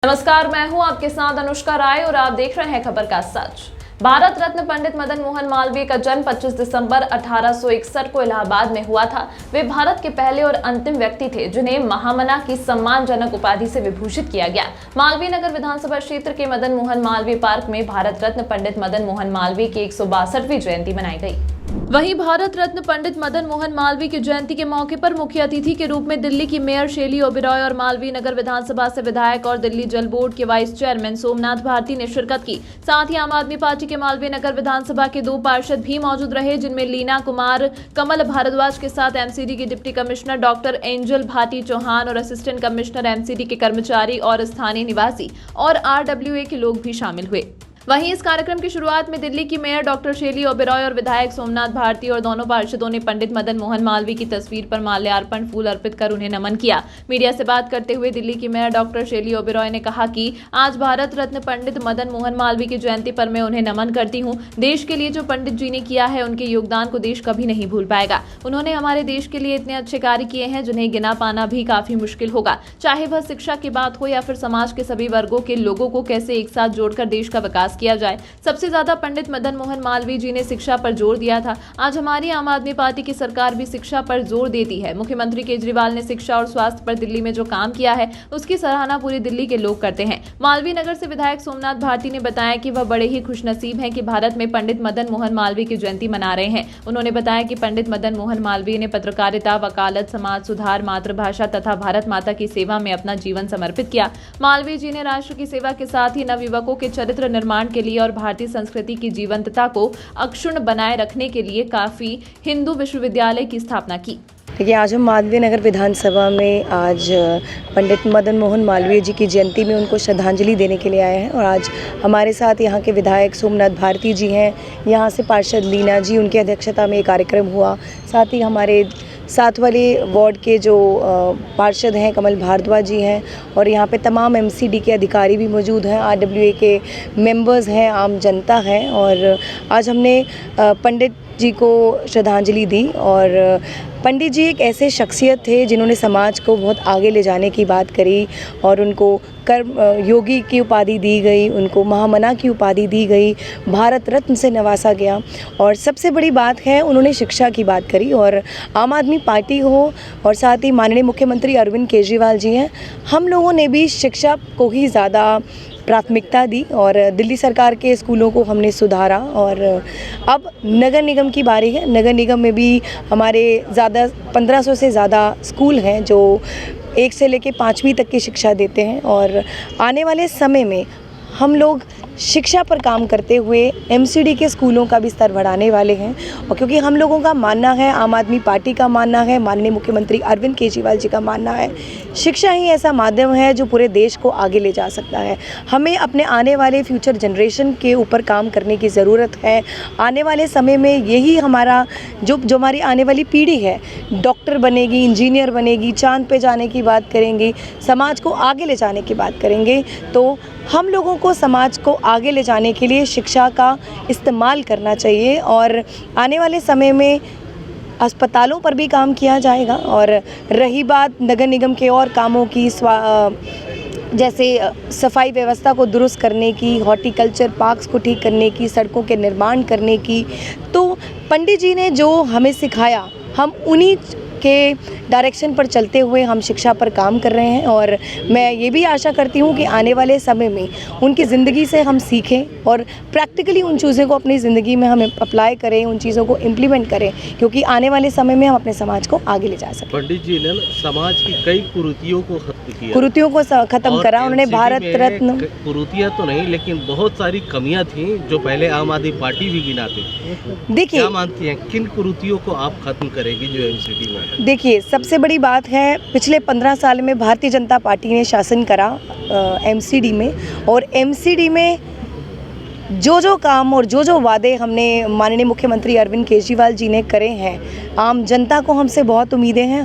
नमस्कार, मैं हूं आपके साथ अनुष्का राय और आप देख रहे हैं खबर का सच। भारत रत्न पंडित मदन मोहन मालवीय का जन्म 25 दिसंबर 1861 को इलाहाबाद में हुआ था। वे भारत के पहले और अंतिम व्यक्ति थे जिन्हें महामना की सम्मानजनक उपाधि से विभूषित किया गया। मालवीय नगर विधानसभा क्षेत्र के मदन मोहन मालवीय पार्क में भारत रत्न पंडित मदन मोहन मालवीय की 162वीं जयंती मनाई गई। वहीं भारत रत्न पंडित मदन मोहन मालवीय की जयंती के मौके पर मुख्य अतिथि के रूप में दिल्ली की मेयर शैली ओबेरॉय और मालवीय नगर विधानसभा से विधायक और दिल्ली जल बोर्ड के वाइस चेयरमैन सोमनाथ भारती ने शिरकत की। साथ ही आम आदमी पार्टी के मालवीय नगर विधानसभा के 2 पार्षद भी मौजूद रहे, जिनमें लीना कुमार कमल भारद्वाज के साथ एमसीडी की deputy commissioner doctor Angel Bhati Chauhan और असिस्टेंट कमिश्नर एमसीडी के कर्मचारी और स्थानीय निवासी और आरडब्ल्यूए के लोग भी शामिल हुए। वहीं इस कार्यक्रम की शुरुआत में दिल्ली की मेयर डॉक्टर शैली ओबेरॉय और विधायक सोमनाथ भारती और दोनों पार्षदों ने पंडित मदन मोहन मालवीय की तस्वीर पर माल्यार्पण फूल अर्पित कर उन्हें नमन किया। मीडिया से बात करते हुए दिल्ली की मेयर डॉक्टर शैली ओबेरॉय ने कहा कि आज भारत रत्न पंडित मदन मोहन मालवीय की जयंती पर मैं उन्हें नमन करती हूँ। देश के लिए जो पंडित जी ने किया है, उनके योगदान को देश कभी नहीं भूल पाएगा। उन्होंने हमारे देश के लिए इतने अच्छे कार्य किए हैं जिन्हें गिना पाना भी काफी मुश्किल होगा, चाहे वह शिक्षा की बात हो या फिर समाज के सभी वर्गों के लोगों को कैसे एक साथ जोड़कर देश का विकास किया जाए। सबसे ज्यादा पंडित मदन मोहन मालवीय जी ने शिक्षा पर जोर दिया था। आज हमारी आम आदमी पार्टी की सरकार भी शिक्षा पर जोर देती है। मुख्यमंत्री केजरीवाल ने शिक्षा और स्वास्थ्य पर दिल्ली में जो काम किया है, उसकी सराहना पूरी दिल्ली के लोग करते हैं। मालवीय नगर से विधायक सोमनाथ भारती ने बताया कि वह बड़े ही खुशनसीब हैं कि भारत में पंडित मदन मोहन मालवीय की जयंती मना रहे हैं। उन्होंने बताया कि पंडित मदन मोहन मालवीय ने पत्रकारिता, वकालत, समाज सुधार, मातृभाषा तथा भारत माता की सेवा में अपना जीवन समर्पित किया। मालवीय जी ने राष्ट्र की सेवा के साथ ही नवयुवकों के चरित्र निर्माण के लिए और भारतीय संस्कृति की जीवंतता को अक्षुण्ण बनाए रखने के लिए काफी हिंदू विश्वविद्यालय की स्थापना की। देखिए, आज हम मालवीय नगर विधानसभा में आज पंडित मदन मोहन मालवीय जी की जयंती में उनको श्रद्धांजलि देने के लिए आए हैं और आज हमारे साथ यहाँ के विधायक सोमनाथ भारती जी हैं, यहाँ से पार्षद लीना जी, उनकी अध्यक्षता में एक कार्यक्रम हुआ। साथ ही हमारे 7 वाले वार्ड के जो पार्षद हैं कमल भारद्वाज जी हैं और यहाँ पे तमाम एमसीडी के अधिकारी भी मौजूद हैं, आरडब्ल्यूए के मेंबर्स हैं, आम जनता है। और आज हमने पंडित जी को श्रद्धांजलि दी। और पंडित जी एक ऐसे शख्सियत थे जिन्होंने समाज को बहुत आगे ले जाने की बात करी और उनको कर्म योगी की उपाधि दी गई, उनको महामना की उपाधि दी गई, भारत रत्न से नवाजा गया। और सबसे बड़ी बात है, उन्होंने शिक्षा की बात करी। और आम आदमी पार्टी हो और साथ ही माननीय मुख्यमंत्री अरविंद केजरीवाल जी हैं, हम लोगों ने भी शिक्षा को ही ज़्यादा प्राथमिकता दी और दिल्ली सरकार के स्कूलों को हमने सुधारा। और अब नगर निगम की बारी है। नगर निगम में भी हमारे 1500 से ज़्यादा स्कूल हैं जो 1 से लेकर 5वीं तक की शिक्षा देते हैं। और आने वाले समय में हम लोग शिक्षा पर काम करते हुए एमसीडी के स्कूलों का भी स्तर बढ़ाने वाले हैं। और क्योंकि हम लोगों का मानना है, आम आदमी पार्टी का मानना है, माननीय मुख्यमंत्री अरविंद केजरीवाल जी का मानना है, शिक्षा ही ऐसा माध्यम है जो पूरे देश को आगे ले जा सकता है। हमें अपने आने वाले फ्यूचर जनरेशन के ऊपर काम करने की ज़रूरत है। आने वाले समय में यही हमारा जो हमारी आने वाली पीढ़ी है, डॉक्टर बनेगी, इंजीनियर बनेगी, चाँद पे जाने की बात करेंगे, समाज को आगे ले जाने की बात करेंगे। तो हम लोगों को समाज को आगे ले जाने के लिए शिक्षा का इस्तेमाल करना चाहिए। और आने वाले समय में अस्पतालों पर भी काम किया जाएगा। और रही बात नगर निगम के और कामों की, जैसे सफाई व्यवस्था को दुरुस्त करने की, हॉर्टिकल्चर पार्क्स को ठीक करने की, सड़कों के निर्माण करने की, तो पंडित जी ने जो हमें सिखाया, हम उन्हीं के डायरेक्शन पर चलते हुए हम शिक्षा पर काम कर रहे हैं। और मैं ये भी आशा करती हूँ कि आने वाले समय में उनकी ज़िंदगी से हम सीखें और प्रैक्टिकली उन चीज़ों को अपनी ज़िंदगी में हम अप्लाई करें, उन चीज़ों को इम्प्लीमेंट करें, क्योंकि आने वाले समय में हम अपने समाज को आगे ले जा सकें। पंडित जी ने समाज की कई कुरीतियों को खत्म किया, कुरीतियों को ख़त्म करा। उन्होंने भारत रत्न, कुरीतियाँ तो नहीं लेकिन बहुत सारी कमियाँ थी जो पहले आम आदमी पार्टी भी गिनाती। देखिए, क्या मानती हैं किन कुरीतियों को आप खत्म करेंगी जो एमसीडी में? देखिए, सबसे बड़ी बात है, पिछले 15 साल में भारतीय जनता पार्टी ने शासन करा एमसीडी में। और एमसीडी में जो काम और जो वादे हमने माननीय मुख्यमंत्री अरविंद केजरीवाल जी ने करे हैं, आम जनता को हमसे बहुत उम्मीदें हैं।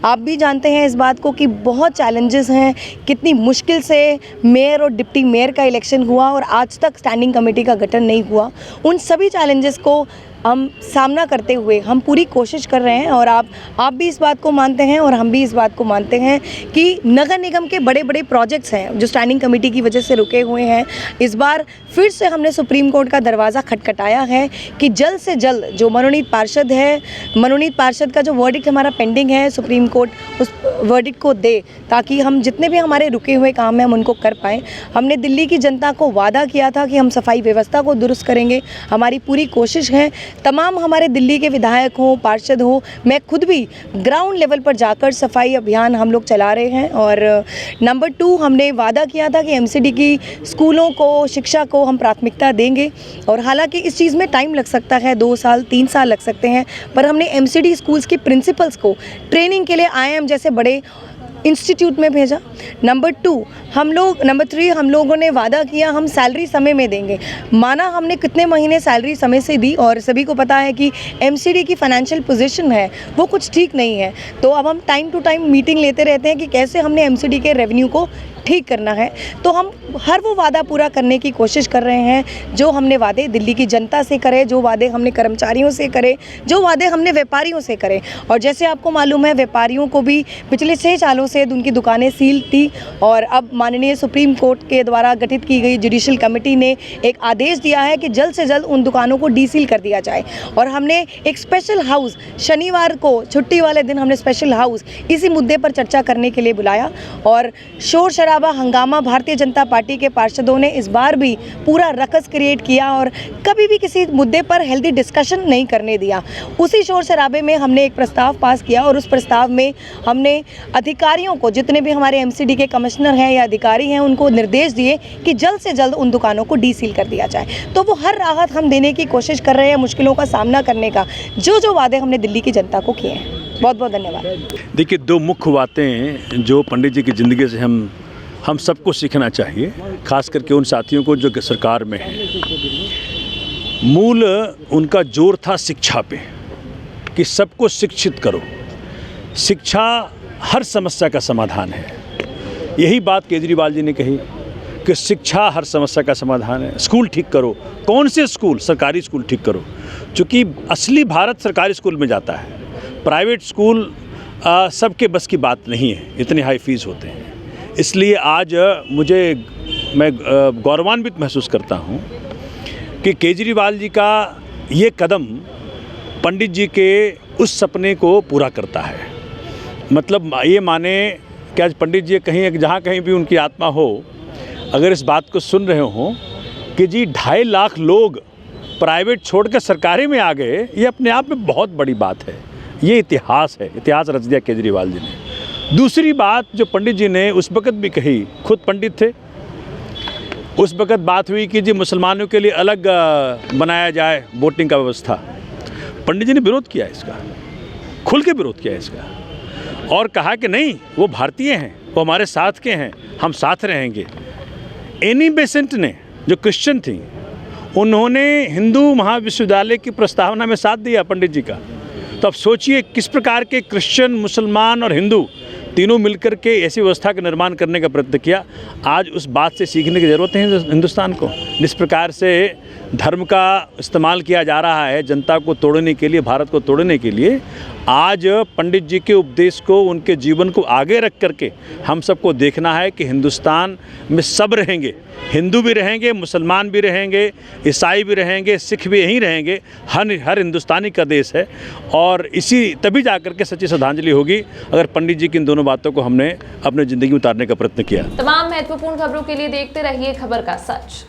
आप भी जानते हैं इस बात को कि बहुत चैलेंजेस हैं, कितनी मुश्किल से मेयर और डिप्टी मेयर का इलेक्शन हुआ और आज तक स्टैंडिंग कमेटी का गठन नहीं हुआ। उन सभी चैलेंजेस को हम सामना करते हुए हम पूरी कोशिश कर रहे हैं। और आप भी इस बात को मानते हैं और हम भी इस बात को मानते हैं कि नगर निगम के बड़े बड़े प्रोजेक्ट्स हैं जो स्टैंडिंग कमेटी की वजह से रुके हुए हैं, इस बार फिर से हमने सुप्रीम कोर्ट का दरवाज़ा खटखटाया है कि जल्द से जल्द जो मनोनीत पार्षद है, मनोनीत पार्षद का जो वर्डिक्ट हमारा पेंडिंग है, सुप्रीम कोर्ट उस वर्डिक्ट को दे ताकि हम जितने भी हमारे रुके हुए काम हैं हम उनको कर पाएँ। हमने दिल्ली की जनता को वादा किया था कि हम सफाई व्यवस्था को दुरुस्त करेंगे, हमारी पूरी कोशिश है। तमाम हमारे दिल्ली के विधायक हों, पार्षद हों, मैं खुद भी ग्राउंड लेवल पर जाकर सफाई अभियान हम लोग चला रहे हैं। और नंबर 2, हमने वादा किया था कि एमसीडी की स्कूलों को, शिक्षा को हम प्राथमिकता देंगे। और हालांकि इस चीज़ में टाइम लग सकता है, 2 साल 3 साल लग सकते हैं, पर हमने एमसीडी स्कूल्स की प्रिंसिपल्स को ट्रेनिंग के लिए IIM जैसे बड़े इंस्टीट्यूट में भेजा। नंबर 3 हम लोगों ने वादा किया हम सैलरी समय में देंगे। माना हमने कितने महीने सैलरी समय से दी और सभी को पता है कि एमसीडी की फाइनेंशियल पोजीशन है वो कुछ ठीक नहीं है। तो अब हम टाइम टू टाइम मीटिंग लेते रहते हैं कि कैसे हमने एमसीडी के रेवेन्यू को ठीक करना है। तो हम हर वो वादा पूरा करने की कोशिश कर रहे हैं जो हमने वादे दिल्ली की जनता से करे, जो वादे हमने कर्मचारियों से करे, जो वादे हमने व्यापारियों से करे। और जैसे आपको मालूम है व्यापारियों को भी पिछले 6 सालों से उनकी दुकानें सील थी और अब माननीय सुप्रीम कोर्ट के द्वारा गठित की गई जुडिशल कमेटी ने एक आदेश दिया है कि जल्द से जल्द उन दुकानों को डीसील कर दिया जाए। और हमने एक स्पेशल हाउस शनिवार को छुट्टी वाले दिन हमने स्पेशल हाउस इसी मुद्दे पर चर्चा करने के लिए बुलाया। और शोर शराबा हंगामा भारतीय जनता पार्टी के पार्षदों ने इस बार भी पूरा रकस क्रिएट किया और कभी भी किसी मुद्दे पर हेल्दी डिस्कशन नहीं करने दिया। उसी शोर शराबे में हमने एक प्रस्ताव पास किया और उस प्रस्ताव में हमने अधिकारियों को, जितने भी हमारे एमसीडी के कमिश्नर हैं या अधिकारी हैं, उनको निर्देश दिए कि जल्द से जल्द उन दुकानों को डीसील कर दिया जाए। तो वो हर राहत हम देने की कोशिश कर रहे हैं, मुश्किलों का सामना करने का, जो वादे हमने दिल्ली की जनता को किए हैं। बहुत बहुत धन्यवाद। देखिए, 2 मुख्य बातें जो पंडित जी की ज़िंदगी से हम सबको सीखना चाहिए, खास करके उन साथियों को जो सरकार में हैं। मूल उनका जोर था शिक्षा पे कि सबको शिक्षित करो। शिक्षा हर समस्या का समाधान है। यही बात केजरीवाल जी ने कही कि शिक्षा हर समस्या का समाधान है। स्कूल ठीक करो। कौन से स्कूल? सरकारी स्कूल ठीक करो, क्योंकि असली भारत सरकारी स्कूल में जाता है। प्राइवेट स्कूल सबके बस की बात नहीं है, इतने हाई फीस होते हैं। इसलिए आज मैं गौरवान्वित महसूस करता हूँ कि केजरीवाल जी का ये कदम पंडित जी के उस सपने को पूरा करता है। मतलब ये माने कि आज पंडित जी जहाँ कहीं भी उनकी आत्मा हो, अगर इस बात को सुन रहे हों कि जी 2.5 लाख लोग प्राइवेट छोड़ कर सरकारी में आ गए, ये अपने आप में बहुत बड़ी बात है। ये इतिहास है, इतिहास रच दिया केजरीवाल जी ने। दूसरी बात जो पंडित जी ने उस वक़्त भी कही, खुद पंडित थे, उस वक़्त बात हुई कि जी मुसलमानों के लिए अलग बनाया जाए वोटिंग का व्यवस्था। पंडित जी ने विरोध किया इसका, खुल के विरोध किया इसका, और कहा कि नहीं, वो भारतीय हैं, वो हमारे साथ के हैं, हम साथ रहेंगे। एनी बेसेंट ने, जो क्रिश्चियन थी, उन्होंने हिंदू महाविश्वविद्यालय की प्रस्तावना में साथ दिया पंडित जी का। तो अब सोचिए किस प्रकार के क्रिश्चियन, मुसलमान और हिंदू तीनों मिलकर के ऐसी व्यवस्था का निर्माण करने का प्रयत्न किया। आज उस बात से सीखने की ज़रूरत है हिंदुस्तान को। जिस प्रकार से धर्म का इस्तेमाल किया जा रहा है जनता को तोड़ने के लिए, भारत को तोड़ने के लिए, आज पंडित जी के उपदेश को, उनके जीवन को आगे रख करके हम सबको देखना है कि हिंदुस्तान में सब रहेंगे, हिंदू भी रहेंगे, मुसलमान भी रहेंगे, ईसाई भी रहेंगे, सिख भी यहीं रहेंगे। हर हिंदुस्तानी का देश है। और इसी तभी जा कर के सच्ची श्रद्धांजलि होगी अगर पंडित जी की इन दोनों बातों को हमने अपनी ज़िंदगी में उतारने का प्रयत्न किया। तमाम महत्वपूर्ण खबरों के लिए देखते रहिए खबर का सच।